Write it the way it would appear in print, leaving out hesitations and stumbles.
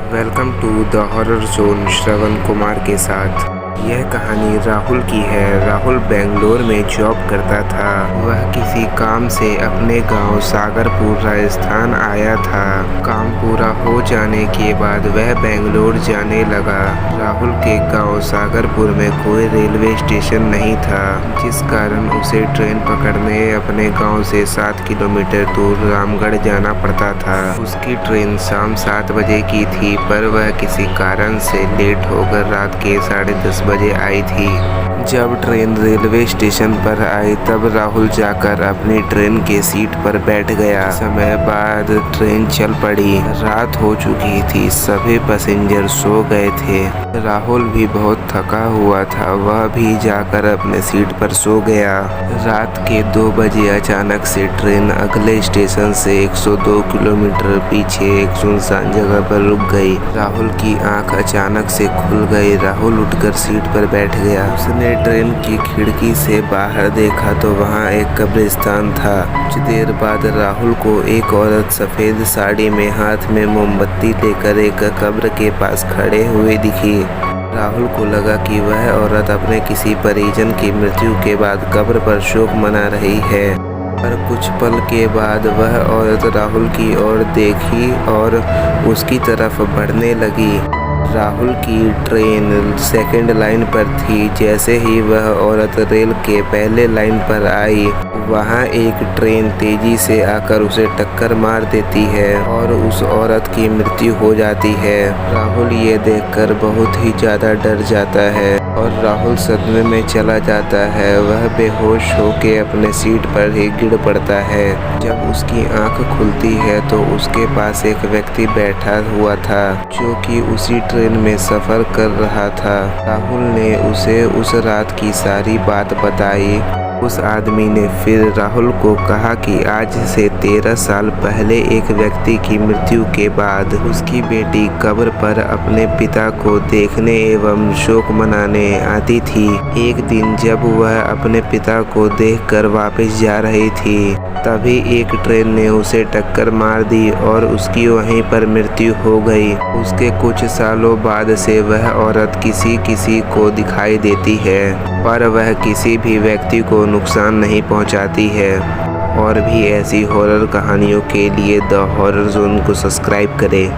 Welcome to the horror zone Shravan Kumar के साथ। यह कहानी राहुल की है। राहुल बेंगलोर में जॉब करता था। वह किसी काम से अपने गांव सागरपुर राजस्थान आया था। काम पूरा हो जाने के बाद वह बेंगलोर जाने लगा। राहुल के गांव सागरपुर में कोई रेलवे स्टेशन नहीं था, जिस कारण उसे ट्रेन पकड़ने अपने गांव से 7 किलोमीटर दूर रामगढ़ जाना पड़ता था। उसकी ट्रेन शाम 7 बजे की थी, पर वह किसी कारण से लेट होकर रात के 10:30 बजे आई थी। जब ट्रेन रेलवे स्टेशन पर आई तब राहुल जाकर अपनी ट्रेन के सीट पर बैठ गया। समय बाद ट्रेन चल पड़ी। रात हो चुकी थी, सभी पैसेंजर सो गए थे। राहुल भी बहुत थका हुआ था, वह भी जाकर अपने सीट पर सो गया। रात के 2 बजे अचानक से ट्रेन अगले स्टेशन से 102 किलोमीटर पीछे एक सुनसान जगह पर रुक गई। राहुल की आंख अचानक से खुल गई। राहुल उठकर सीट पर बैठ गया। उसने ट्रेन की खिड़की से बाहर देखा तो वहां एक कब्रिस्तान था। कुछ देर बाद राहुल को एक औरत सफेद साड़ी में हाथ में मोमबत्ती लेकर एक कब्र के पास खड़े हुए दिखी। राहुल को लगा कि वह औरत अपने किसी परिजन की मृत्यु के बाद कब्र पर शोक मना रही है। पर कुछ पल के बाद वह औरत राहुल की ओर देखी और उसकी तरफ बढ़ने लगी। राहुल की ट्रेन सेकंड लाइन पर थी। जैसे ही वह औरत रेल के पहले लाइन पर आई, वहां एक ट्रेन तेजी से आकर उसे टक्कर मार देती है और उस औरत की मृत्यु हो जाती है। राहुल ये देखकर बहुत ही ज़्यादा डर जाता है और राहुल सदमे में चला जाता है। वह बेहोश होके अपने सीट पर ही गिर पड़ता है। जब उसकी आंख खुलती है तो उसके पास एक व्यक्ति बैठा हुआ था, जो कि उसी ट्रेन में सफ़र कर रहा था। राहुल ने उसे उस रात की सारी बात बताई। उस आदमी ने फिर राहुल को कहा कि आज से 13 साल पहले एक व्यक्ति की मृत्यु के बाद उसकी बेटी कब्र पर अपने पिता को देखने एवं शोक मनाने आती थी। एक दिन जब वह अपने पिता को देखकर वापस जा रही थी, तभी एक ट्रेन ने उसे टक्कर मार दी और उसकी वहीं पर मृत्यु हो गई। उसके कुछ सालों बाद से वह औरत किसी को दिखाई देती है, पर वह किसी भी व्यक्ति को नुकसान नहीं पहुंचाती है। और भी ऐसी हॉरर कहानियों के लिए द हॉरर जोन को सब्सक्राइब करें।